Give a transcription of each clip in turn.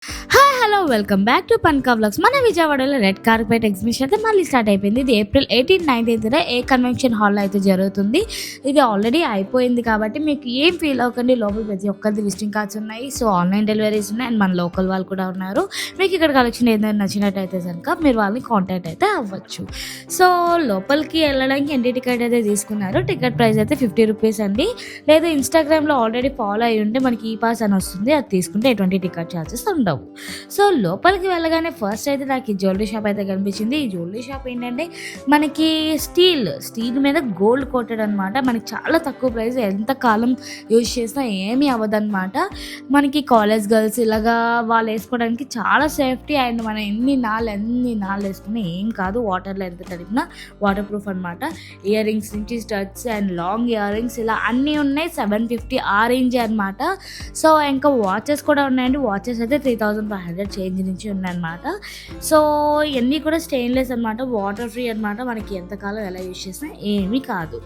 Hi hello welcome back to పన్కా vlogs. మన విజయవాడలో రెడ్ కార్పెట్ ఎగ్జిబిషన్ అయితే మళ్ళీ స్టార్ట్ అయిపోయింది. ఇది ఏప్రిల్ 18-19 ఏ కన్వెన్షన్ హాల్లో అయితే జరుగుతుంది. ఇది ఆల్రెడీ అయిపోయింది కాబట్టి మీకు ఏం ఫీల్ అవ్వకండి. లోపల ప్రతి ఒక్కరిది విజిటింగ్ కార్డ్స్ ఉన్నాయి. సో ఆన్లైన్ డెలివరీస్ ఉన్నాయి అండ్ మన లోకల్ వాళ్ళు కూడా ఉన్నారు. మీకు ఇక్కడ కలెక్షన్ ఏదైనా నచ్చినట్టయితే కనుక మీరు వాళ్ళని కాంటాక్ట్ అయితే అవ్వచ్చు. సో లోపలికి వెళ్ళడానికి ఎన్టీ టికెట్ అయితే తీసుకున్నారు. టికెట్ ప్రైస్ అయితే 50 రూపీస్ అండి. లేదా ఇన్స్టాగ్రామ్లో ఆల్రెడీ ఫాలో అయ్యి ఉంటే మనకి ఈ పాస్ అని వస్తుంది, అది తీసుకుంటే ఎటువంటి టికెట్ ఛార్జెస్ ఉండవు. సో లోపలికి వెళ్ళగానే ఫస్ట్ అయితే నాకు ఈ జ్యువెలరీ షాప్ అయితే కనిపించింది. ఈ జ్యువెలరీ షాప్ ఏంటంటే మనకి స్టీల్ మీద గోల్డ్ కోటెడ్ అనమాట. మనకి చాలా తక్కువ ప్రైస్, ఎంత కాలం యూజ్ చేసినా ఏమీ అవ్వదన్నమాట. మనకి కాలేజ్ గర్ల్స్ ఇలాగా వాళ్ళు వేసుకోవడానికి చాలా సేఫ్టీ అండ్ మనం ఎన్ని నాళ్ళు వేసుకున్నా ఏం కాదు. వాటర్లో ఎంత తడిపినా వాటర్ ప్రూఫ్ అనమాట. ఇయర్ రింగ్స్ నుంచి studs and long ear rings ఇలా అన్నీ ఉన్నాయి. 750 ఆ రేంజ్ అనమాట. సో ఇంకా వాచెస్ కూడా ఉన్నాయండి. వాచెస్ అయితే 3500 చేంజ్ నుంచి ఉన్నాయన్నమాట. సో ఇవన్నీ కూడా స్టెయిన్లెస్ అనమాట, వాటర్ ఫ్రీ అనమాట. మనకి ఎంతకాలం ఎలా యూజ్ చేసినా ఏమీ కాదు.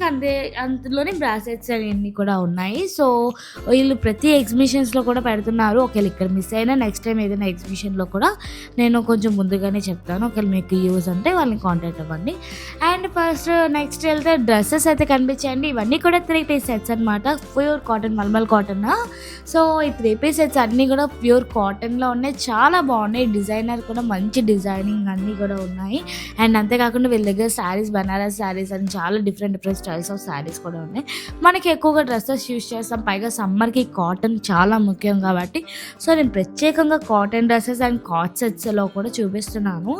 అంతే, అందులోనే బ్రాస్లెట్స్ అవన్నీ కూడా ఉన్నాయి. సో వీళ్ళు ప్రతి ఎగ్జిబిషన్స్లో కూడా పెడుతున్నారు. ఒకవేళ ఇక్కడ మిస్ అయినా నెక్స్ట్ టైం ఏదైనా ఎగ్జిబిషన్లో కూడా నేను కొంచెం ముందుగానే చెప్తాను. ఒకవేళ మీకు యూజ్ అంటే వాళ్ళని కాంటాక్ట్ అవ్వండి. అండ్ ఫస్ట్ నెక్స్ట్ వెళ్తే డ్రెస్సెస్ అయితే కనిపించాయండి. ఇవన్నీ కూడా 3 పీస్ సెట్స్ అనమాట. Pure cotton, mulmul cotton. So ఈ 3 పీస్ సెట్స్ అన్నీ కూడా ప్యూర్ కాటన్లో ఉన్నాయి. చాలా బాగున్నాయి. డిజైనర్ కూడా మంచి డిజైనింగ్ అన్నీ కూడా ఉన్నాయి. అండ్ అంతేకాకుండా వీళ్ళ దగ్గర శారీస్, బనారస్ శారీస్ అని చాలా డిఫరెంట్ స్టైల్స్ ఆఫ్ శారీస్ కూడా ఉన్నాయి. మనకి ఎక్కువగా డ్రెస్సెస్ యూజ్ చేస్తాం, పైగా సమ్మర్కి కాటన్ చాలా ముఖ్యం కాబట్టి సో నేను ప్రత్యేకంగా కాటన్ డ్రెస్సెస్ అండ్ కాట్ సెట్స్లో కూడా చూపిస్తున్నాను.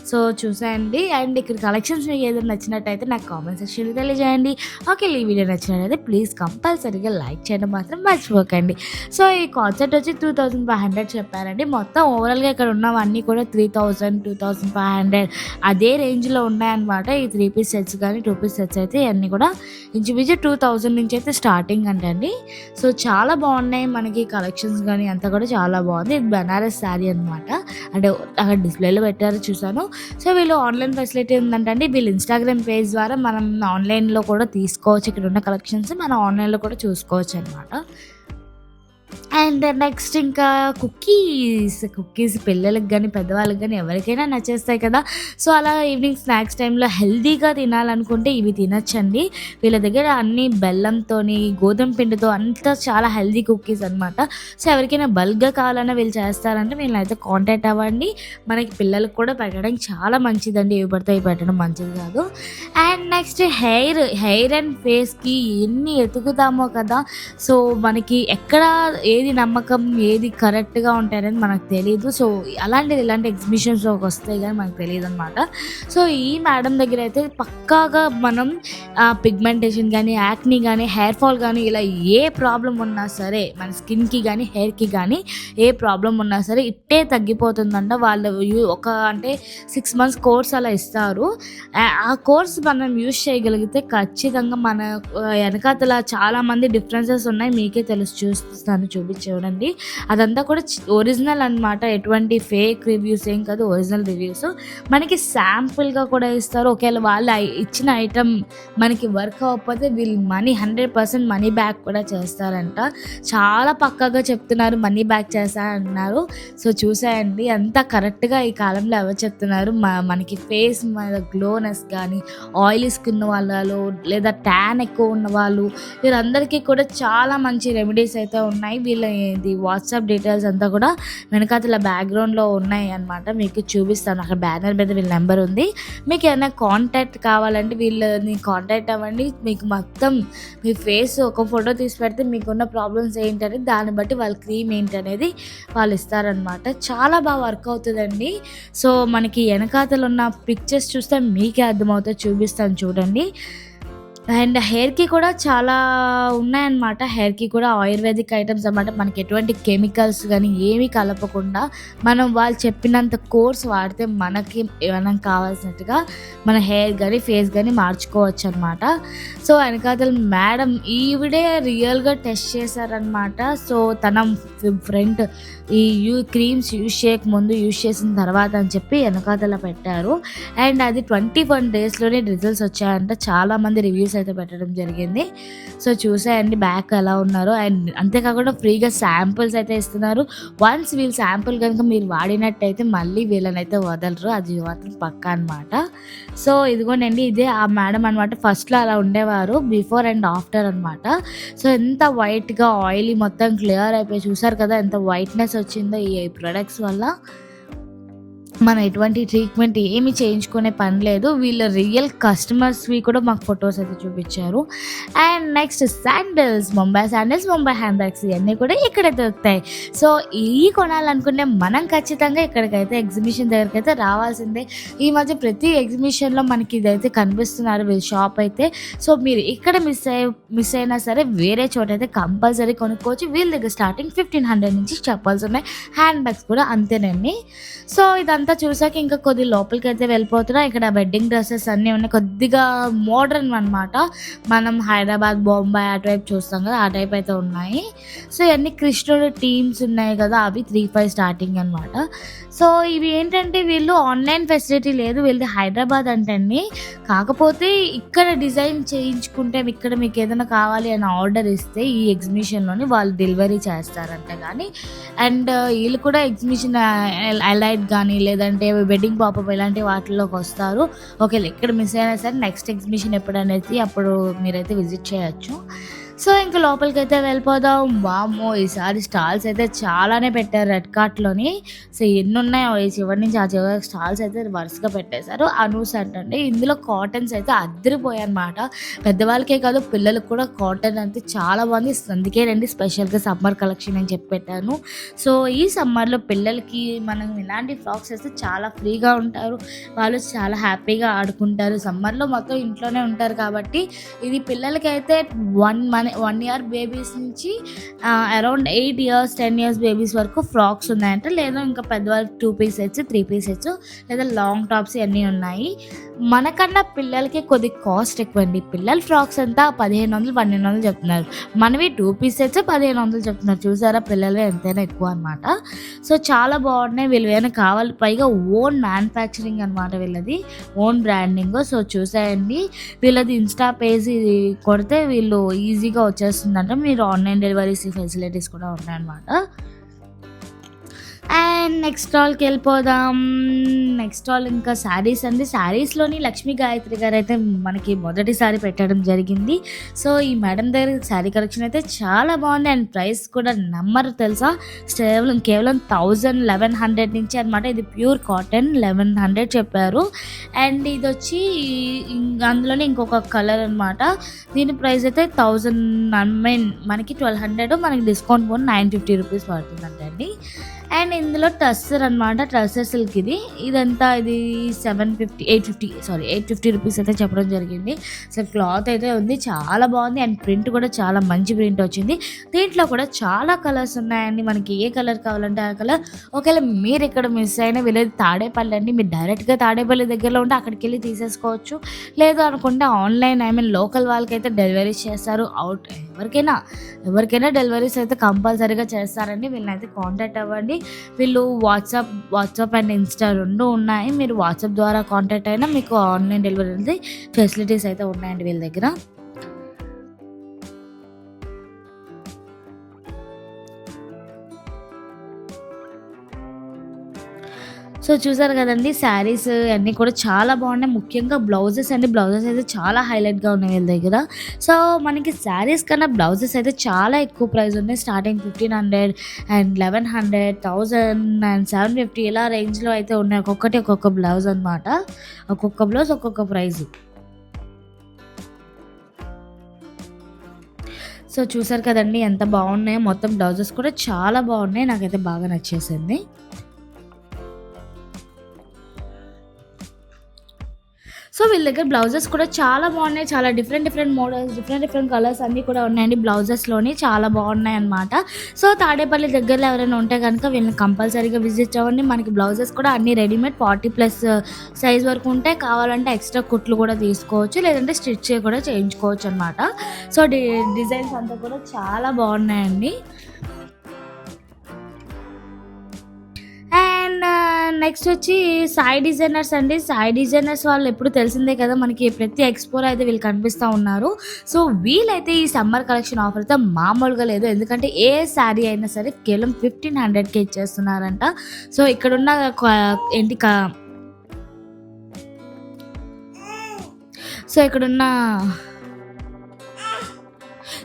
సో చూసేయండి. అండ్ ఇక్కడ కలెక్షన్స్ మీకు ఏదైనా నచ్చినట్టయితే నాకు కామెంట్ సెక్షన్లో తెలియజేయండి. ఓకే, ఈ వీడియో నచ్చినట్టయితే ప్లీజ్ కంపల్సరీగా లైక్ చేయడం మాత్రం మర్చిపోకండి. సో ఈ కాట్ సెట్ వచ్చి 2500 చెప్పారండి. మొత్తం ఓవరాల్గా ఇక్కడ ఉన్నవన్నీ కూడా 3000, 2500 అదే రేంజ్లో ఉన్నాయన్నమాట. ఈ 3 పీస్ సెట్స్ కానీ 2 పీస్ సెట్స్ అయితే అన్నీ కూడా ఇంచుమించు 2000 నుంచి అయితే స్టార్టింగ్ అంటండి. సో చాలా బాగున్నాయి మనకి కలెక్షన్స్ కానీ అంతా కూడా చాలా బాగుంది. ఇది బనారస్ శారీ అనమాట. అంటే అక్కడ డిస్ప్లేలో పెట్టారు చూసాను. సో వీళ్ళు ఆన్లైన్ ఫెసిలిటీ ఉందంటండి. వీళ్ళు ఇన్స్టాగ్రామ్ పేజ్ ద్వారా మనం ఆన్లైన్లో కూడా తీసుకోవచ్చు. ఇక్కడ ఉన్న కలెక్షన్స్ మనం ఆన్లైన్లో కూడా చూసుకోవచ్చు అనమాట. అండ్ నెక్స్ట్ ఇంకా కుక్కీస్ పిల్లలకి కానీ పెద్దవాళ్ళకి కానీ ఎవరికైనా నచ్చేస్తాయి కదా. సో అలా ఈవినింగ్ స్నాక్స్ టైంలో హెల్తీగా తినాలనుకుంటే ఇవి తినచ్చండి. వీళ్ళ దగ్గర అన్ని బెల్లంతోని, గోధుమ పిండితో అంతా చాలా హెల్తీ కుక్కీస్ అనమాట. సో ఎవరికైనా బల్క్గా కావాలన్నా వీళ్ళు చేస్తారంటే వీళ్ళనైతే కాంటాక్ట్ అవ్వండి. మనకి పిల్లలకు కూడా పెట్టడానికి చాలా మంచిదండి. ఇవి పడితే ఇవి పెట్టడం మంచిది కాదు. అండ్ నెక్స్ట్ హెయిర్ అండ్ ఫేస్కి ఎన్ని ఎతుకుతామో కదా. సో మనకి ఎక్కడ ఏది నమ్మకం, ఏది కరెక్ట్గా ఉంటాయనేది మనకు తెలియదు. సో ఇలాంటి ఎగ్జిబిషన్స్లోకి వస్తాయి కానీ మనకు తెలియదు అనమాట. సో ఈ మేడం దగ్గర అయితే పక్కాగా మనం పిగ్మెంటేషన్ కానీ, యాక్నీ కానీ, హెయిర్ ఫాల్ కానీ ఇలా ఏ ప్రాబ్లం ఉన్నా సరే, మన స్కిన్కి కానీ హెయిర్కి కానీ ఏ ప్రాబ్లం ఉన్నా సరే ఇట్టే తగ్గిపోతుందంట. వాళ్ళు అంటే 6 months కోర్స్ అలా ఇస్తారు. ఆ కోర్స్ మనం యూజ్ చేయగలిగితే ఖచ్చితంగా మన వెనకాతల చాలామంది డిఫరెన్సెస్ ఉన్నాయి. మీకే తెలుసు, చూడండి. అదంతా కూడా ఒరిజినల్ అనమాట. ఎటువంటి ఫేక్ రివ్యూస్ ఏం కాదు, ఒరిజినల్ రివ్యూస్. మనకి శాంపుల్గా కూడా ఇస్తారు. ఒకవేళ వాళ్ళు ఇచ్చిన ఐటమ్ మనకి వర్క్ అవ్వకపోతే వీళ్ళు 100% మనీ బ్యాక్ కూడా చేస్తారంట. చాలా పక్కాగా చెప్తున్నారు, మనీ బ్యాక్ చేస్తారన్నారు. సో చూసేయండి అంత కరెక్ట్గా ఈ కాలంలో ఎవరు చెప్తున్నారు. మనకి ఫేస్ మీద గ్లోనెస్ కానీ, ఆయిలీ స్కిన్ వాళ్ళు లేదా ట్యాన్ ఎక్కువ ఉన్న వాళ్ళు వీళ్ళందరికీ కూడా చాలా మంచి రెమెడీస్ అయితే ఉన్నాయి. వీళ్ళది వాట్సాప్ డీటెయిల్స్ అంతా కూడా వెనకాతల బ్యాక్గ్రౌండ్లో ఉన్నాయి అనమాట. మీకు చూపిస్తాను. అక్కడ బ్యానర్ మీద వీళ్ళ నెంబర్ ఉంది. మీకు ఏమైనా కాంటాక్ట్ కావాలంటే వీళ్ళని కాంటాక్ట్ అవ్వండి. మీకు మొత్తం మీ ఫేస్ ఒక ఫోటో తీసి పెడితే మీకున్న ప్రాబ్లమ్స్ ఏంటనేది దాన్ని బట్టి వాళ్ళ క్రీమ్ ఏంటనేది వాళ్ళు ఇస్తారనమాట. చాలా బాగా వర్క్ అవుతుందండి. సో మనకి వెనకాతలు ఉన్న పిక్చర్స్ చూస్తే మీకే అర్థమవుతుంది. చూపిస్తాను చూడండి. అండ్ హెయిర్కి కూడా చాలా ఉన్నాయన్నమాట. హెయిర్కి కూడా ఆయుర్వేదిక్ ఐటమ్స్ అన్నమాట. మనకి ఎటువంటి కెమికల్స్ కానీ ఏమీ కలపకుండా మనం వాళ్ళు చెప్పినంత కోర్స్ వాడితే మనం కావాల్సినట్టుగా మన హెయిర్ కానీ ఫేస్ కానీ మార్చుకోవచ్చు అనమాట. సో వెనకాతల మేడం ఈవిడే రియల్గా టెస్ట్ చేశారనమాట. సో తన ఈ క్రీమ్స్ యూజ్ చేయకముందు యూజ్ చేసిన తర్వాత అని చెప్పి వెనకాతల పెట్టారు. అండ్ అది 21 డేస్‌లోనే రిజల్ట్స్ వచ్చాయంట. చాలామంది రివ్యూస్ అయితే పెట్టడం జరిగింది. సో చూసేయండి బ్యాక్ ఎలా ఉన్నారో. అండ్ అంతేకాకుండా ఫ్రీగా శాంపిల్స్ అయితే ఇస్తున్నారు. వన్స్ వీళ్ళు శాంపిల్ కనుక మీరు వాడినట్టయితే మళ్ళీ వీళ్ళనైతే వదలరు, అది మాత్రం పక్కా అనమాట. సో ఇదిగోనండి, ఇదే ఆ మేడం అనమాట. ఫస్ట్‌లో అలా ఉండేవారు, బిఫోర్ అండ్ ఆఫ్టర్ అనమాట. సో ఎంత వైట్‌గా ఆయిలీ మొత్తం క్లియర్ అయిపోయి చూసారు కదా ఎంత వైట్‌నెస్ వచ్చిందో ఈ ప్రొడక్ట్స్ వల్ల. మనం ఎటువంటి ట్రీట్మెంట్ ఏమి చేయించుకునే పని లేదు. వీళ్ళ రియల్ కస్టమర్స్వి కూడా మాకు ఫొటోస్ అయితే చూపించారు. And next sandals, Mumbai sandals, Mumbai hand bags ఇవన్నీ కూడా ఇక్కడే దొరుకుతాయి. సో కొనాలనుకుంటే మనం ఖచ్చితంగా ఇక్కడికైతే ఎగ్జిబిషన్ దగ్గరికి అయితే రావాల్సిందే. ఈ మధ్య ప్రతి ఎగ్జిబిషన్లో మనకి ఇదైతే కనిపిస్తున్నారు వీళ్ళ షాప్ అయితే. సో మీరు ఇక్కడ మిస్ అయినా సరే వేరే చోట అయితే కంపల్సరీ కొనుక్కోవచ్చు. వీళ్ళ దగ్గర స్టార్టింగ్ 1500 నుంచి చెప్పాల్సి ఉన్నాయి. హ్యాండ్ బ్యాగ్స్ కూడా అంతేనండి. సో ఇదంతా చూసాక ఇంకా కొద్ది లోపలికి అయితే వెళ్ళిపోతున్నా. ఇక్కడ వెడ్డింగ్ డ్రెస్సెస్ అన్నీ ఉన్నాయి, కొద్దిగా మోడర్న్ అనమాట. మనం హైదరాబాద్, బొంబాయి అటువైపు చూస్తాం కదా, ఆ టైప్ అయితే ఉన్నాయి. సో ఇవన్నీ కృష్ణుడు టీమ్స్ ఉన్నాయి కదా, అవి 3500 స్టార్టింగ్ అనమాట. సో ఇవి ఏంటంటే వీళ్ళు ఆన్లైన్ ఫెసిలిటీ లేదు వీళ్ళది, హైదరాబాద్ అంటండి. కాకపోతే ఇక్కడ డిజైన్ చేయించుకుంటే ఇక్కడ మీకు ఏదైనా కావాలి అని ఆర్డర్ ఇస్తే ఈ ఎగ్జిబిషన్లోని వాళ్ళు డెలివరీ చేస్తారంట. కానీ అండ్ వీళ్ళు కూడా ఎగ్జిబిషన్ అలైట్ కానీ లేదంటే వెడ్డింగ్ పాపప్ ఇలాంటి వాటిల్లోకి వస్తారు. ఓకే, ఇక్కడ మిస్ అయినా సరే నెక్స్ట్ ఎగ్జిబిషన్ ఎప్పుడనేది అప్పుడు మీరైతే విజిట్ చేయొచ్చు. సో ఇంకా లోపలికైతే వెళ్ళిపోదాం. వామ్మో, ఈసారి స్టాల్స్ అయితే చాలానే పెట్టారు రెడ్ కార్ట్లోని. సో ఎన్ని ఉన్నాయో ఈ చివరి నుంచి ఆ చివరి స్టాల్స్ అయితే వరుసగా పెట్టేశారు. అనూస్ అంటండి, ఇందులో కాటన్స్ అయితే అద్దరిపోయాయి అనమాట. పెద్దవాళ్ళకే కాదు పిల్లలకు కూడా కాటన్ అంటే చాలా బాగుంది. అందుకే రండి స్పెషల్గా సమ్మర్ కలెక్షన్ అని చెప్పి పెట్టాను. సో ఈ సమ్మర్లో పిల్లలకి మనం ఇలాంటి ఫ్రాక్స్ వేస్తే చాలా ఫ్రీగా ఉంటారు, వాళ్ళు చాలా హ్యాపీగా ఆడుకుంటారు. సమ్మర్లో మొత్తం ఇంట్లోనే ఉంటారు కాబట్టి ఇది పిల్లలకైతే 1 year బేబీస్ నుంచి అరౌండ్ 8 years 10 years బేబీస్ వరకు ఫ్రాక్స్ ఉన్నాయంట. లేదా ఇంకా పెద్దవాళ్ళకి 2 piece సెట్స్ 3 piece సెట్స్ లేదా లాంగ్ టాప్స్ ఇవన్నీ ఉన్నాయి. మనకన్నా పిల్లలకి కొద్ది కాస్ట్ ఎక్కువండి. పిల్లల ఫ్రాక్స్ అంతా 1500 1200 చెప్తున్నారు, మనవి 2 piece సెట్స్ 1500 చెప్తున్నారు. చూసారా, పిల్లలే ఎంతైనా ఎక్కువ అనమాట. సో చాలా బాగున్నాయి. వీళ్ళు ఏమైనా కావాలి, పైగా ఓన్ మ్యానుఫ్యాక్చరింగ్ అనమాట, వీళ్ళది ఓన్ బ్రాండింగ్. సో చూసాయండి, వీళ్ళది ఇన్స్టా పేజ్ కొడితే వీళ్ళు ఈజీగా వచ్చేస్తుందంట. మీరు ఆన్లైన్ డెలివరీస్ ఫెసిలిటీస్ కూడా ఉన్నాయన్నమాట. అండ్ నెక్స్ట్ స్టాల్కి వెళ్ళిపోదాం. నెక్స్ట్ స్టాల్ ఇంకా శారీస్ అండి. శారీస్లోని లక్ష్మీ గాయత్రి గారు అయితే మనకి మొదటిసారి పెట్టడం జరిగింది. సో ఈ మేడం దగ్గర శారీ కలెక్షన్ అయితే చాలా బాగుంది. అండ్ ప్రైస్ కూడా నమ్మరు తెలుసా, కేవలం 1100 నుంచి అనమాట. ఇది ప్యూర్ కాటన్ 1100 చెప్పారు. అండ్ ఇది వచ్చి అందులోనే ఇంకొక కలర్ అనమాట. దీని ప్రైస్ అయితే 1000, మనకి 1200, మనకి డిస్కౌంట్ పోను 950 రూపీస్ పడుతుందంట అండి. అండ్ ఇందులో టస్సర్ అనమాట, టస్సర్ సిల్క్. ఇదంతా ఇది 850 రూపీస్ అయితే చెప్పడం జరిగింది. సో క్లాత్ అయితే ఉంది, చాలా బాగుంది. అండ్ ప్రింట్ కూడా చాలా మంచి ప్రింట్ వచ్చింది. దీంట్లో కూడా చాలా కలర్స్ ఉన్నాయండి, మనకి ఏ కలర్ కావాలంటే ఆ కలర్. ఒకవేళ మీరు ఇక్కడ మిస్ అయినా వీళ్ళది తాడేపల్లి అండి, మీరు డైరెక్ట్గా తాడేపల్లి దగ్గరలో ఉంటే అక్కడికి వెళ్ళి తీసేసుకోవచ్చు. లేదు అనుకుంటే ఆన్లైన్ లోకల్ వాళ్ళకైతే డెలివరీస్ చేస్తారు. ఎవరికైనా డెలివరీస్ అయితే కంపల్సరీగా చేస్తారండి. వీళ్ళనైతే కాంటాక్ట్ అవ్వండి. వీళ్ళు వాట్సాప్ అండ్ ఇన్స్టా 2 ఉన్నాయి. మీరు వాట్సాప్ ద్వారా కాంటాక్ట్ అయినా మీకు ఆన్లైన్ డెలివరీ ఫెసిలిటీస్ అయితే ఉన్నాయండి వీళ్ళ దగ్గర. సో చూసారు కదండి, శారీస్ అన్నీ కూడా చాలా బాగున్నాయి. ముఖ్యంగా బ్లౌజెస్ అయితే చాలా హైలైట్గా ఉన్నాయి వీళ్ళ దగ్గర. సో మనకి శారీస్ కన్నా బ్లౌజెస్ అయితే చాలా ఎక్కువ ప్రైస్ ఉన్నాయి. స్టార్టింగ్ 1500 అండ్ 1100, 1000 అండ్ 750 ఇలా రేంజ్లో అయితే ఉన్నాయి. ఒక్కొక్క బ్లౌజ్ అనమాట. ఒక్కొక్క బ్లౌజ్ ఒక్కొక్క ప్రైజ్. సో చూసారు కదండి ఎంత బాగున్నాయో. మొత్తం బ్లౌజెస్ కూడా చాలా బాగున్నాయి, నాకైతే బాగా నచ్చేసింది. సో వీళ్ళ దగ్గర బ్లౌజెస్ కూడా చాలా బాగున్నాయి. చాలా డిఫరెంట్ మోడల్స్, డిఫరెంట్ కలర్స్ అన్నీ కూడా ఉన్నాయండి బ్లౌజెస్లోని. చాలా బాగున్నాయి అనమాట. సో తాడేపల్లి దగ్గరలో ఎవరైనా ఉంటే కనుక వీళ్ళని కంపల్సరీగా విజిట్ అవ్వండి. మనకి బ్లౌజెస్ కూడా అన్ని రెడీమేడ్ 40+ సైజ్ వరకు ఉంటాయి. కావాలంటే ఎక్స్ట్రా కుట్లు కూడా తీసుకోవచ్చు, లేదంటే స్టిచ్ కూడా చేయించుకోవచ్చు అనమాట. సో డిజైన్స్ అంతా కూడా చాలా బాగున్నాయండి. నెక్స్ట్ వచ్చి సాయి డిజైనర్స్ అండి. సాయి డిజైనర్స్ వాళ్ళు ఎప్పుడు తెలిసిందే కదా మనకి, ప్రతి ఎక్స్పోలో అయితే వీళ్ళు కనిపిస్తూ ఉన్నారు. సో వీళ్ళైతే ఈ సమ్మర్ కలెక్షన్ ఆఫర్ అయితే మామూలుగా లేదు. ఎందుకంటే ఏ శారీ అయినా సరే కేవలం 1500కే ఇచ్చేస్తున్నారంట. సో ఇక్కడున్న ఏంటి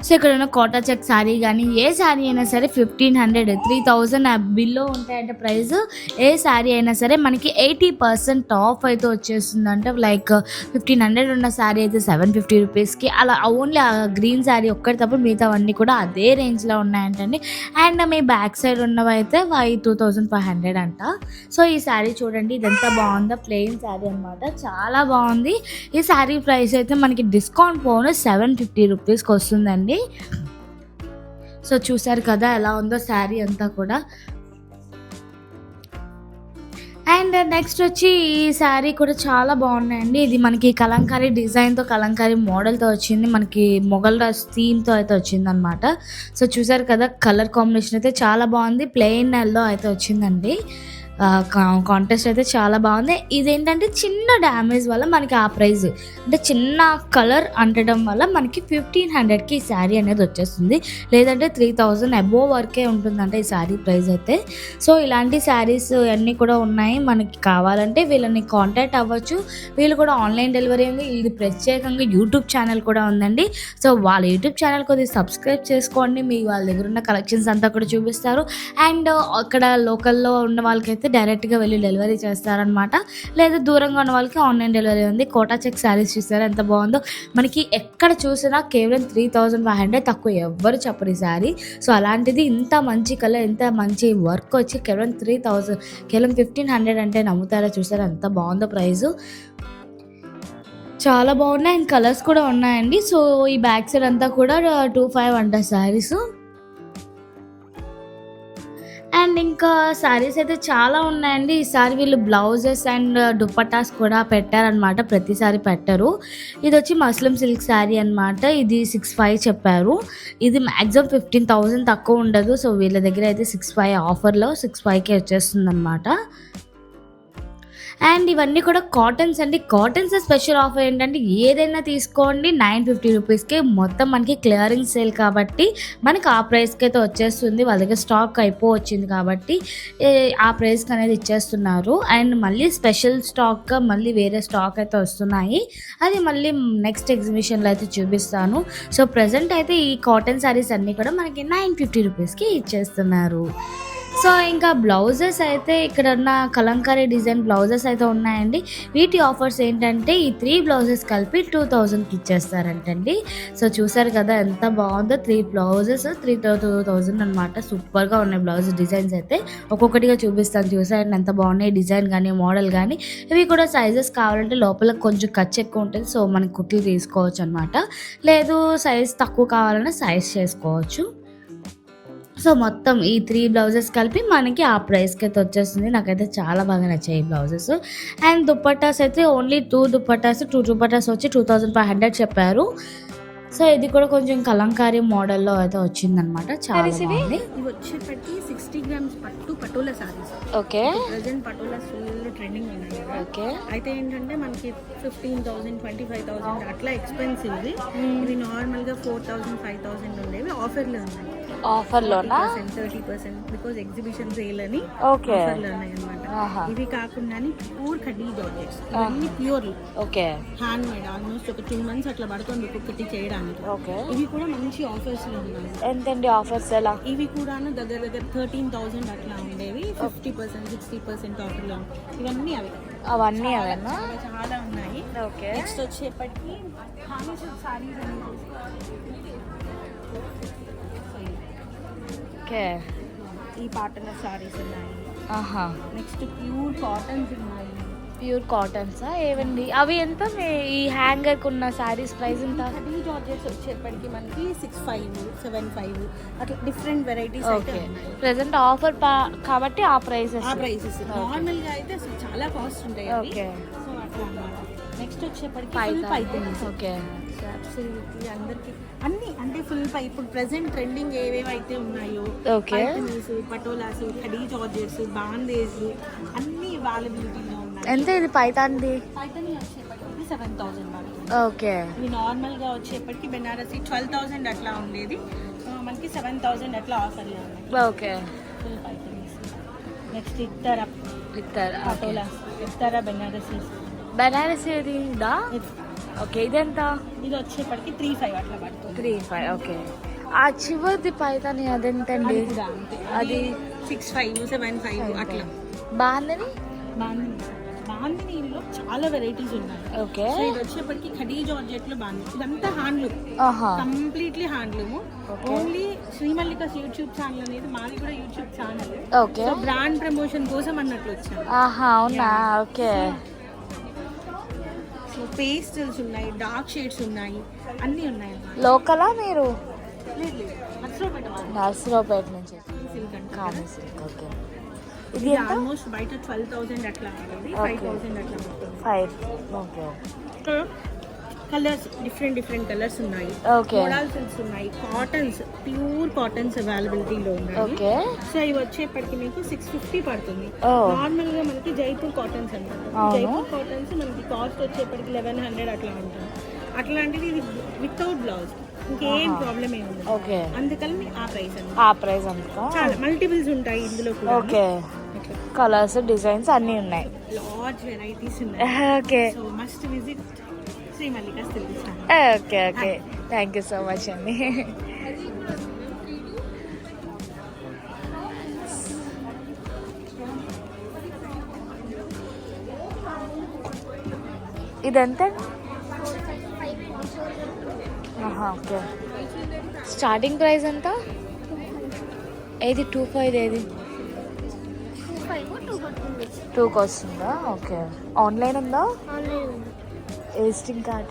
సో ఇక్కడున్న కోటా చెక్ శారీ కానీ ఏ శారీ అయినా సరే 1500 3000 బిల్లో ఉంటాయంటే ప్రైస్. ఏ శారీ అయినా సరే మనకి 80% ఆఫ్ అయితే వచ్చేస్తుందంటే. లైక్ 1500 ఉన్న శారీ అయితే 750 రూపీస్కి అలా. ఓన్లీ ఆ గ్రీన్ శారీ ఒక్కటి తప్ప మిగతావన్నీ కూడా అదే రేంజ్లో ఉన్నాయంటండి. అండ్ మీ బ్యాక్ సైడ్ ఉన్నవి అయితే 2500 అంట. సో ఈ శారీ చూడండి, ఇదంతా బాగుందా, ప్లెయిన్ శారీ అనమాట, చాలా బాగుంది. ఈ శారీ ప్రైస్ అయితే మనకి డిస్కౌంట్ పోను 750 రూపీస్కి వస్తుందండి. సో చూసారు కదా ఎలా ఉందో శారీ అంతా కూడా. అండ్ నెక్స్ట్ వచ్చి ఈ శారీ కూడా చాలా బాగున్నాయండి. ఇది మనకి కలంకారీ డిజైన్తో, కలంకారీ మోడల్తో వచ్చింది. మనకి మొఘల్ రాజ్ థీమ్తో అయితే వచ్చింది అనమాట. సో చూసారు కదా, కలర్ కాంబినేషన్ అయితే చాలా బాగుంది. ప్లెయిన్ ఎల్లో అయితే వచ్చిందండి. కాంటెస్ట్ అయితే చాలా బాగుంది. ఇదేంటంటే చిన్న డ్యామేజ్ వల్ల మనకి ఆ ప్రైస్, అంటే చిన్న కలర్ అంటడం వల్ల మనకి 1500కి ఈ శారీ అనేది వచ్చేస్తుంది. లేదంటే 3000 అబోవ్ వరకే ఉంటుందంటే ఈ శారీ ప్రైస్ అయితే. సో ఇలాంటి శారీస్ అన్నీ కూడా ఉన్నాయి. మనకి కావాలంటే వీళ్ళని కాంటాక్ట్ అవ్వచ్చు. వీళ్ళు కూడా ఆన్లైన్ డెలివరీ ఉంది. ఇది ప్రత్యేకంగా యూట్యూబ్ ఛానల్ కూడా ఉందండి. సో వాళ్ళ యూట్యూబ్ ఛానల్ కొద్దిగా సబ్స్క్రైబ్ చేసుకోండి. మీ వాళ్ళ దగ్గర ఉన్న కలెక్షన్స్ అంతా కూడా చూపిస్తారు. అండ్ అక్కడ లోకల్లో ఉన్న వాళ్ళకైతే డైరెక్ట్గా వెళ్ళి డెలివరీ చేస్తారనమాట. లేదా దూరంగా ఉన్న వాళ్ళకి ఆన్లైన్ డెలివరీ ఉంది. కోటా చెక్ శారీస్ చూస్తారా ఎంత బాగుందో. మనకి ఎక్కడ చూసినా కేవలం 3500 తక్కువ ఎవ్వరు చెప్పరు ఈ శారీ. సో అలాంటిది ఇంత మంచి కలర్, ఇంత మంచి వర్క్ వచ్చి కేవలం 3000, కేవలం 1500 అంటే నమ్ముతారా? చూసారా ఎంత బాగుందో ప్రైజు, చాలా బాగున్నాయి. అండ్ కలర్స్ కూడా ఉన్నాయండి. సో ఈ బ్యాక్ సైడ్ అంతా కూడా 2500 అంట శారీస్. అండ్ ఇంకా శారీస్ అయితే చాలా ఉన్నాయండి. ఈసారి వీళ్ళు బ్లౌజెస్ అండ్ దుపట్టాస్ కూడా పెట్టారనమాట. ప్రతిసారి పెట్టరు. ఇది వచ్చి మస్లిం సిల్క్ శారీ అనమాట. ఇది 65 చెప్పారు. ఇది మ్యాక్సిమం 15,000 తక్కువ ఉండదు. సో వీళ్ళ దగ్గర అయితే 65 ఆఫర్లో 65కే వచ్చేస్తుంది అనమాట. అండ్ ఇవన్నీ కూడా కాటన్స్ అండి. కాటన్స్ స్పెషల్ ఆఫర్ ఏంటంటే ఏదైనా తీసుకోండి 950 రూపీస్కి. మొత్తం మనకి క్లియరింగ్ సేల్ కాబట్టి మనకి ఆ ప్రైస్కి అయితే వచ్చేస్తుంది. వాళ్ళ దగ్గర స్టాక్ అయిపోవచ్చింది కాబట్టి ఆ ప్రైస్కి అనేది ఇచ్చేస్తున్నారు. అండ్ మళ్ళీ స్పెషల్ స్టాక్గా మళ్ళీ వేరే స్టాక్ అయితే వస్తున్నాయి. అది మళ్ళీ నెక్స్ట్ ఎగ్జిబిషన్లో అయితే చూపిస్తాను. సో ప్రజెంట్ అయితే ఈ కాటన్ శారీస్ అన్నీ కూడా మనకి 950 రూపీస్కి ఇచ్చేస్తున్నారు. సో ఇంకా బ్లౌజెస్ అయితే ఇక్కడ ఉన్న కలంకారీ డిజైన్ బ్లౌజెస్ అయితే ఉన్నాయండి. వీటి ఆఫర్స్ ఏంటంటే ఈ 3 బ్లౌజెస్ కలిపి 2000కి ఇచ్చేస్తారంటండి. సో చూసారు కదా ఎంత బాగుందో. 3 బ్లౌజెస్ 2000 అనమాట. సూపర్గా ఉన్నాయి బ్లౌజ్ డిజైన్స్ అయితే. ఒక్కొక్కటిగా చూపిస్తాను. చూసారండి ఎంత బాగున్నాయి డిజైన్ కానీ మోడల్ కానీ. ఇవి కూడా సైజెస్ కావాలంటే లోపల కొంచెం ఖర్చు ఎక్కువ ఉంటుంది. సో మనకి కుట్లు తీసుకోవచ్చు అనమాట. లేదు సైజ్ తక్కువ కావాలన్నా సైజ్ చేసుకోవచ్చు. సో మొత్తం ఈ 3 బ్లౌజెస్ కలిపి మనకి ఆ ప్రైస్కి అయితే వచ్చేస్తుంది. నాకైతే చాలా బాగా నచ్చాయి ఈ బ్లౌజెస్. అండ్ దుపట్టాస్ అయితే ఓన్లీ 2 దుపట్టాస్ వచ్చి 2500 చెప్పారు. సో ఇది కూడా కొంచెం కలంకారీ మోడల్లో అయితే వచ్చిందనమాట. చాలా బాగుంది. ఇవి వచ్చేప్పటికి 60 grams patola saris. Okay, present patola full trending ఉన్నాయి. ఓకే, అయితే ఏంటంటే మనకి 15,000 25,000 అట్లా ఎక్స్పెన్సివ్. ఇవి నార్మల్గా 4,000 5,000 ఉండేవి. ఆఫర్లో ఉన్నాయి. ఆఫర్లోనా 30% బికాజ్ ఎగ్జిబిషన్ సేల్ అని ఓకే ఆఫర్లు ఉన్నాయి అన్నమాట. ఇవి కాకుండా ప్యూర్ ఖడీ జార్జెట్స్, ఇవన్నీ pure okay hand made. Almost ఒక 2 months అట్లా పడుతుంది ఒక్కొక్కటి చేయడానికి. ఓకే, ఇవి కూడా మంచి ఆఫర్స్ లో ఉన్నాయి. ఎంతండి ఆఫర్స్ ఎలా? ఇవి కూడా దగ్గర 13,000 అట్లా ఉండేవి. 50% 60% ఆఫర్లో. ఇవన్నీ అవన్నీ అవేనా? చాలా ఉన్నాయి. ఓకే, నెక్స్ట్ వచ్చేప్పటికి సారీస్ ఓకే, ఈ పాటల సారీస్ ఉన్నాయి. నెక్స్ట్ ప్యూర్ కాటన్స్ ఉన్నాయి. ప్యూర్ కాటన్సా ఏవండి? అవి ఎంత? ఈ హ్యాంగర్కి ఉన్న శారీస్ ప్రైస్ ఎంత? ఖడీ జార్జెట్స్ వచ్చేప్పటికి మనకి 65 75 అట్లా different varieties. Okay, present offer కాబట్టి ఆ ప్రైసెస్ నార్మల్గా అయితే చాలా కాస్ట్ ఉంటాయి. ఓకే, సో నెక్స్ట్ వచ్చేప్పటికి ఫుల్ పైపింగ్స్. ఓకే. అబ్సల్యూట్లీ అందరికి అన్ని అంటే ఫుల్ పై ఇప్పుడు ప్రెసెంట్ ట్రెండింగ్ ఏవేవైతే ఉన్నాయో okay. Pipings, patolas, khadi georgettes, bandhej అన్ని అవైలబిలిటీలో ఉన్నాయి. ఎంత ఇది పైతాన్ది? పైతాని వచ్చేప్పటికి 7,000 పడుతుంది. ఓకే. ఇది నార్మల్గా వచ్చేప్పటికి బెనారసి 12,000 అట్లా ఉండేది, మనకి 7,000 అట్లా ఆఫర్లో ఉన్నాయి. ఓకే. Full pipings. నెక్స్ట్ ఇత్తరా పటోలాస్, ఇత్తరా బెనారసి. బెనారస్ ఏదిదా? ఓకే. ఇదెంత? ఇది వచ్చేప్పటికి 3,500 అట్లా పడుతుంది. 3,500. ఓకే. ఆ చివరిది పైతాని అదెంతండి? అది 6,500, 7,500 అట్లా. బాగుందని? బాందినీలో చాలా వెరైటీస్ ఉన్నాయి. ఓకే. సో ఇది వచ్చేప్పటికి ఖడీ జార్జెట్ లో బాంది, ఇదంతా handloom, completely handloom. Only Sri Mallika's YouTube channel అనేది మాది కూడా YouTube channel. Okay. So brand promotion కోసం అన్నట్లు వచ్చాను. అవునా? ఓకే. సో పేస్టల్స్ ఉన్నాయి, డార్క్ షేడ్స్ ఉన్నాయి, అన్నీ ఉన్నాయి. లోకలా మీరు? లేదు, నర్సరావుపేట నుంచి. సిల్క్ అంటే కానీ సిల్క్. ఓకే. ఇది ఆల్మోస్ట్ బయట 12,000 అట్లా ఉంటుంది, 5,000 అట్లా ఉంటుంది. 5. ఓకే. కలర్స్ డిఫరెంట్ కలర్స్ ఉన్నాయి. ఓకే. మోడల్ సిల్క్స్ ఉన్నాయి, కాటన్స్, ప్యూర్ కాటన్స్ అవైలబిలిటీలో ఉన్నాయి. ఓకే. సో ఇవి వచ్చేప్పటికి మీకు 650 పడుతుంది. నార్మల్ గా మనకి జైపూర్ కాటన్స్ అంటారు. జైపూర్ కాటన్స్ మనకి కాస్ట్ వచ్చేప్పటికి 1,100 అట్లా ఉంటుంది. అట్లాంటిది ఇది వితౌట్ బ్లౌజ్, ఇంకేం ప్రాబ్లం ఏమి ఉండదు. ఓకే. అందుకని ఆ ప్రైస్ అండి. ఆ ప్రైస్ అంతా చాలా మల్టిపుల్స్ ఉంటాయి ఇందులో కూడా. ఓకే. కలర్స్, డిజైన్స్ అన్నీ ఉన్నాయి. లార్జ్ వెరైటీస్ ఉన్నాయి. Okay. So must visit Sri Mallika's Telugu channel. Okay. Okay. Thank you so much అండి. ఇదంతా? ఓకే. స్టార్టింగ్ ప్రైస్ ఎంత? ఏది 2,500? ఏది 2కి వస్తుందా? ఓకే. ఆన్లైన్ ఉందా? Visiting card?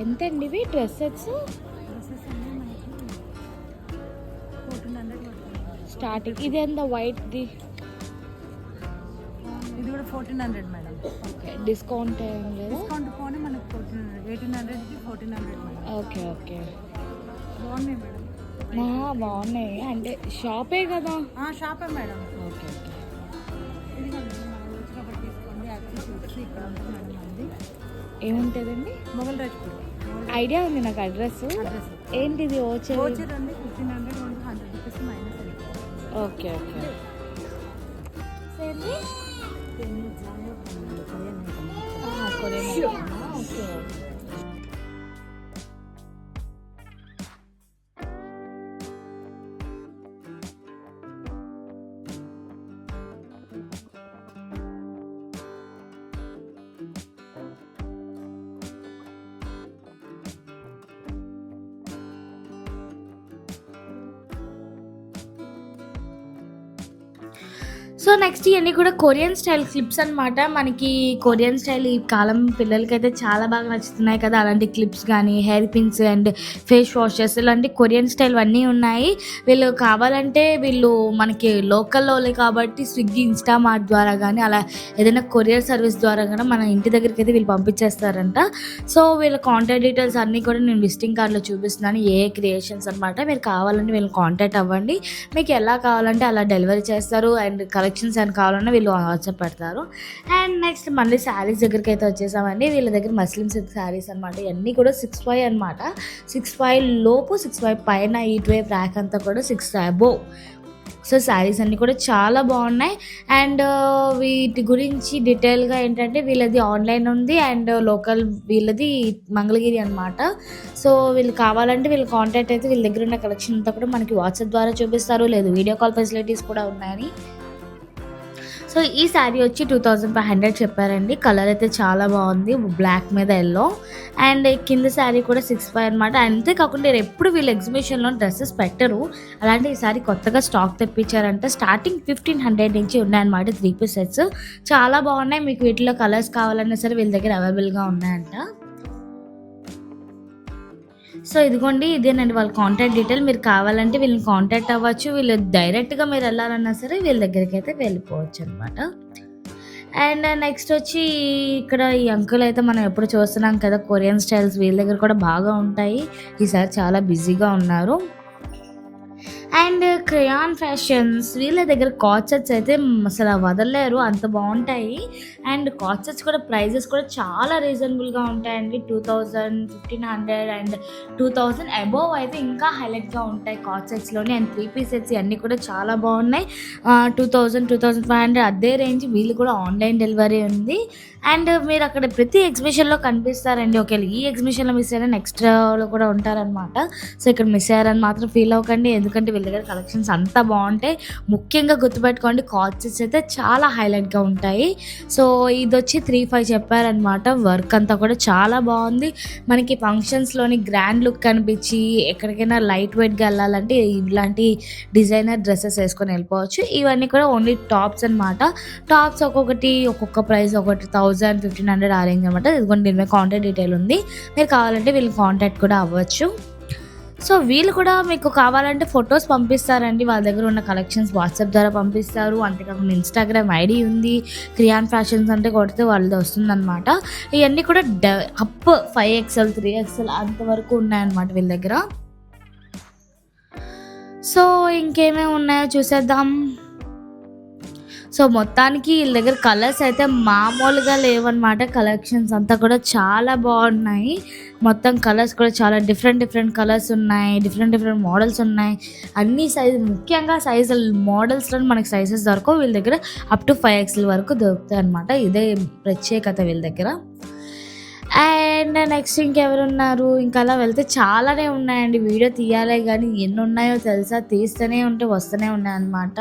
ఎంతండి ఇవి డ్రెస్ సెట్స్? స్టార్టింగ్ ఇది ఎంత? వైట్ది ఇది కూడా 1,400 మేడం. ఓకే. డిస్కౌంట్ ఏం లేదు? డిస్కౌంట్ పోనీ మనకు 1,400, 1,800కి 1,400 మేడం. ఓకే. ఓకే. బాగున్నాయి మేడం. బాగున్నాయి అంటే షాపే కదా? షాపే మేడం. ఓకే. ఓకే. ఇది వచ్చినప్పుడు తీసుకోండి. యాక్చువల్లీ ఇక్కడ ఉంటుంది మేడం. అది ఏముంటుందండి? మొగల్ రాజ్పూర్. ఐడియా ఉంది నాకు. అడ్రస్ ఏంటిది? ఓచర్ అండి 1,500, 100 rupees minus. Okay. Okay. Okay. So next ఇవన్నీ కూడా కొరియన్ స్టైల్ క్లిప్స్ అనమాట. మనకి కొరియన్ స్టైల్ ఈ కాలం పిల్లలకైతే చాలా బాగా నచ్చుతున్నాయి కదా. అలాంటి క్లిప్స్ కానీ, hair pins and face washes ఇలాంటి కొరియన్ స్టైల్ అన్నీ ఉన్నాయి. వీళ్ళు కావాలంటే వీళ్ళు మనకి లోకల్లోలే కాబట్టి స్విగ్గీ, ఇన్స్టామార్ట్ ద్వారా కానీ అలా ఏదైనా కొరియర్ సర్వీస్ ద్వారా కానీ మన ఇంటి దగ్గరికి అయితే వీళ్ళు పంపించేస్తారంట. సో వీళ్ళ కాంటాక్ట్ డీటెయిల్స్ అన్నీ కూడా నేను విజిటింగ్ కార్డ్లో చూపిస్తున్నాను. ఏ క్రియేషన్స్ అనమాట. మీరు కావాలంటే వీళ్ళని కాంటాక్ట్ అవ్వండి. మీకు ఎలా కావాలంటే అలా డెలివరీ చేస్తారు. అండ్ కలెక్షన్స్ అని కావాలన్నా వీళ్ళు వాట్సాప్ పెడతారు. అండ్ నెక్స్ట్ మళ్ళీ శారీస్ దగ్గరికి అయితే వచ్చేసామండి. వీళ్ళ దగ్గర మస్లిం సిల్క్ శారీస్ అనమాట. ఇవన్నీ కూడా 6,500 అనమాట. 6,500 లోపు, 6,500 పైన ఇటువైపు ర్యాక్ అంతా కూడా 6,000 అబోవ్. సో శారీస్ అన్నీ కూడా చాలా బాగున్నాయి. అండ్ వీటి గురించి డీటెయిల్గా ఏంటంటే వీళ్ళది ఆన్లైన్ ఉంది అండ్ లోకల్ వీళ్ళది మంగళగిరి అనమాట. సో వీళ్ళు కావాలంటే వీళ్ళు కాంటాక్ట్ అయితే వీళ్ళ దగ్గర ఉన్న కలెక్షన్ అంతా కూడా మనకి వాట్సాప్ ద్వారా చూపిస్తారు. లేదు వీడియో కాల్ ఫెసిలిటీస్ కూడా ఉన్నాయని. సో ఈ శారీ వచ్చి 2500 చెప్పారండి. కలర్ అయితే చాలా బాగుంది, బ్లాక్ మీద ఎల్లో. అండ్ కింద శారీ కూడా 65 అనమాట. అంతేకాకుండా ఎప్పుడు వీళ్ళు ఎగ్జిబిషన్లో డ్రెస్సెస్ పెట్టరు, అలాంటి ఈ శారీ కొత్తగా స్టాక్ తెప్పించారంట. స్టార్టింగ్ 1500 నుంచి ఉన్నాయన్నమాట 3 పీస్ సెట్స్. చాలా బాగున్నాయి. మీకు వీటిలో కలర్స్ కావాలన్నా సరే వీళ్ళ దగ్గర అవైలబుల్గా ఉన్నాయంట. సో ఇదిగోండి, ఇదేనండి వాళ్ళ కాంటాక్ట్ డీటెయిల్. మీరు కావాలంటే వీళ్ళని కాంటాక్ట్ అవ్వచ్చు, వీళ్ళు డైరెక్ట్గా మీరు వెళ్ళాలన్నా సరే వీళ్ళ దగ్గరికి అయితే వెళ్ళిపోవచ్చు అనమాట. అండ్ నెక్స్ట్ వచ్చి ఇక్కడ ఈ అంకుల్ అయితే మనం ఎప్పుడు చూస్తున్నాం కదా, కొరియన్ స్టైల్స్ వీళ్ళ దగ్గర కూడా బాగా ఉంటాయి. ఈసారి చాలా బిజీగా ఉన్నారు. అండ్ క్రేయాన్ ఫ్యాషన్స్ వీళ్ళ దగ్గర కాట్ సెట్స్ అయితే అసలు వదలలేరు, అంత బాగుంటాయి. అండ్ కాట్ సెట్స్ కూడా ప్రైజెస్ కూడా చాలా రీజనబుల్గా ఉంటాయండి. 2000, 1500 అండ్ 2000 అబోవ్ అయితే ఇంకా హైలైట్గా ఉంటాయి కాట్ సెట్స్లోని. అండ్ 3 పీస్ సెట్స్ అన్నీ కూడా చాలా బాగున్నాయి. 2000, 2500 అదే రేంజ్. వీళ్ళు కూడా ఆన్లైన్ డెలివరీ ఉంది. అండ్ మీరు అక్కడ ప్రతి ఎగ్జిబిషన్లో కనిపిస్తారండి. ఒకవేళ ఈ ఎగ్జిబిషన్లో మిస్ అయినా నెక్స్ట్లో కూడా ఉంటారనమాట. సో ఇక్కడ మిస్ అయ్యారని మాత్రం ఫీల్ అవ్వకండి, ఎందుకంటే వీళ్ళ దగ్గర కలెక్షన్స్ అంతా బాగుంటాయి. ముఖ్యంగా గుర్తుపెట్టుకోండి, కాట్ సెట్స్ అయితే చాలా హైలైట్గా ఉంటాయి. సో ఇది వచ్చి 35 చెప్పారనమాట. వర్క్ అంతా కూడా చాలా బాగుంది. మనకి ఫంక్షన్స్లోని గ్రాండ్ లుక్ కనిపించి ఎక్కడికైనా లైట్ వెయిట్గా వెళ్ళాలంటే ఇలాంటి డిజైనర్ డ్రెస్సెస్ వేసుకొని వెళ్ళిపోవచ్చు. ఇవన్నీ కూడా ఓన్లీ టాప్స్ అనమాట. టాప్స్ ఒక్కొక్క ప్రైస్, ఒకటి 1000, 1500 ఆ రేంజ్ అనమాట. ఇదిగోండి దీని మీద కాంటాక్ట్ డీటెయిల్ ఉంది, మీరు కావాలంటే వీళ్ళు కాంటాక్ట్ కూడా అవ్వచ్చు. సో వీళ్ళు కూడా మీకు కావాలంటే ఫొటోస్ పంపిస్తారండి. వాళ్ళ దగ్గర ఉన్న కలెక్షన్స్ వాట్సాప్ ద్వారా పంపిస్తారు. అంతేకాకుండా ఇన్స్టాగ్రామ్ ఐడి ఉంది, క్రియాన్ ఫ్యాషన్స్ అంటే కొడితే వాళ్ళది వస్తుందన్నమాట. ఇవన్నీ కూడా అప్ 5XL, 3XL అంతవరకు ఉన్నాయన్నమాట వీళ్ళ దగ్గర. సో ఇంకేమేమి ఉన్నాయో చూసేద్దాం. సో మొత్తానికి వీళ్ళ దగ్గర కలర్స్ అయితే మామూలుగా లేవన్నమాట. కలెక్షన్స్ అంతా కూడా చాలా బాగున్నాయి. మొత్తం కలర్స్ కూడా చాలా డిఫరెంట్ కలర్స్ ఉన్నాయి, డిఫరెంట్ మోడల్స్ ఉన్నాయి. అన్ని సైజు, ముఖ్యంగా సైజులు మోడల్స్లో మనకి సైజెస్ దొరకవు. వీళ్ళ దగ్గర అప్ టు 5XL వరకు దొరుకుతాయి అనమాట. ఇదే ప్రత్యేకత వీళ్ళ దగ్గర. అండ్ నెక్స్ట్ ఇంకెవరున్నారు, ఇంకా అలా వెళ్తే చాలానే ఉన్నాయండి. వీడియో తీయాలే కానీ ఎన్ని ఉన్నాయో తెలుసా, తీస్తూనే వస్తూనే ఉన్నాయి అనమాట.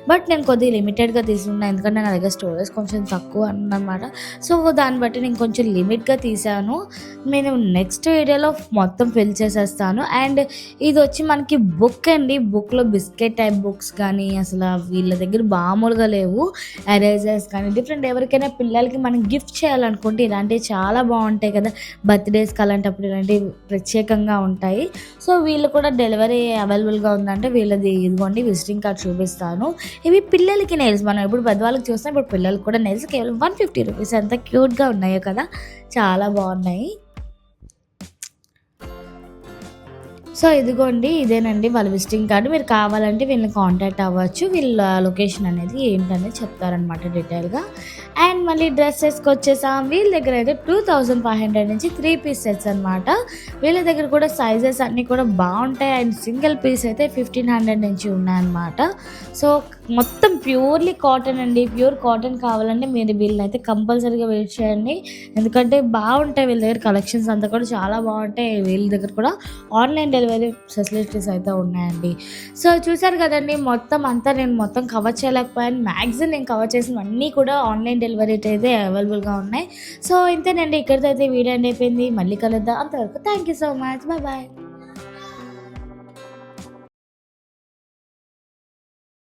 బట్ నేను కొద్దిగా లిమిటెడ్గా తీసుకున్నాను, ఎందుకంటే నా దగ్గర స్టోరేజ్ కొంచెం తక్కువ అనమాట. సో దాన్ని బట్టి నేను కొంచెం లిమిట్గా తీసాను. నేను నెక్స్ట్ వీడియోలో మొత్తం ఫిల్ చేసేస్తాను. అండ్ ఇది వచ్చి మనకి బుక్ అండి. బుక్లో బిస్కెట్ టైప్ బుక్స్ కానీ అసలు వీళ్ళ దగ్గర మామూలుగా లేవు. ఎరేజర్స్ కానీ డిఫరెంట్, ఎవరికైనా పిల్లలకి మనం గిఫ్ట్ చేయాలనుకుంటే ఇలాంటివి చాలా బాగుంటాయి కదా, బర్త్డేస్కి అలాంటప్పుడు ఇలాంటివి ప్రత్యేకంగా ఉంటాయి. సో వీళ్ళు కూడా డెలివరీ అవైలబుల్గా ఉందంటే వీళ్ళది ఇదిగోండి విజిటింగ్ కార్డ్ చూపిస్తాను. ఇవి పిల్లలకి నెయిల్స్, మనం ఎప్పుడు పెద్దవాళ్ళకి చూస్తాం, ఇప్పుడు పిల్లలకి కూడా నెయిల్స్ కేవలం 150 రూపీస్. ఎంత క్యూట్గా ఉన్నాయో కదా, చాలా బాగున్నాయి. సో ఇదిగోండి, ఇదేనండి వాళ్ళ విజిటింగ్ కార్డు. మీరు కావాలంటే వీళ్ళని కాంటాక్ట్ అవ్వచ్చు. వీళ్ళ లొకేషన్ అనేది ఏంటనేది చెప్తారనమాట డీటెయిల్గా. అండ్ మళ్ళీ డ్రెస్సెస్కి వచ్చేసాం. వీళ్ళ దగ్గర అయితే 2500 నుంచి 3 పీస్ సెట్స్ అనమాట. వీళ్ళ దగ్గర కూడా సైజెస్ అన్నీ కూడా బాగుంటాయి. అండ్ సింగిల్ పీస్ అయితే 1500 నుంచి ఉన్నాయన్నమాట. సో మొత్తం ప్యూర్లీ కాటన్ అండి. ప్యూర్ కాటన్ కావాలంటే మీరు వీళ్ళని అయితే కంపల్సరీగా వెయిట్ చేయండి, ఎందుకంటే బాగుంటాయి వీళ్ళ దగ్గర కలెక్షన్స్ అంతా కూడా చాలా బాగుంటాయి. వీళ్ళ దగ్గర కూడా ఆన్లైన్ డెలివరీ ఫెసిలిటీస్ అయితే ఉన్నాయండి. సో చూసారు కదండి, మొత్తం అంతా నేను మొత్తం కవర్ చేయలేకపోయాను. మ్యాక్సిమం నేను కవర్ చేసినవన్నీ కూడా ఆన్లైన్ డెలివరీ అయితే అవైలబుల్గా ఉన్నాయి. సో ఇంతేనండి, ఇక్కడితో అయితే వీడియో అయిపోయింది. మళ్ళీ కలుద్దాం. అంతవరకు thank you so much, bye.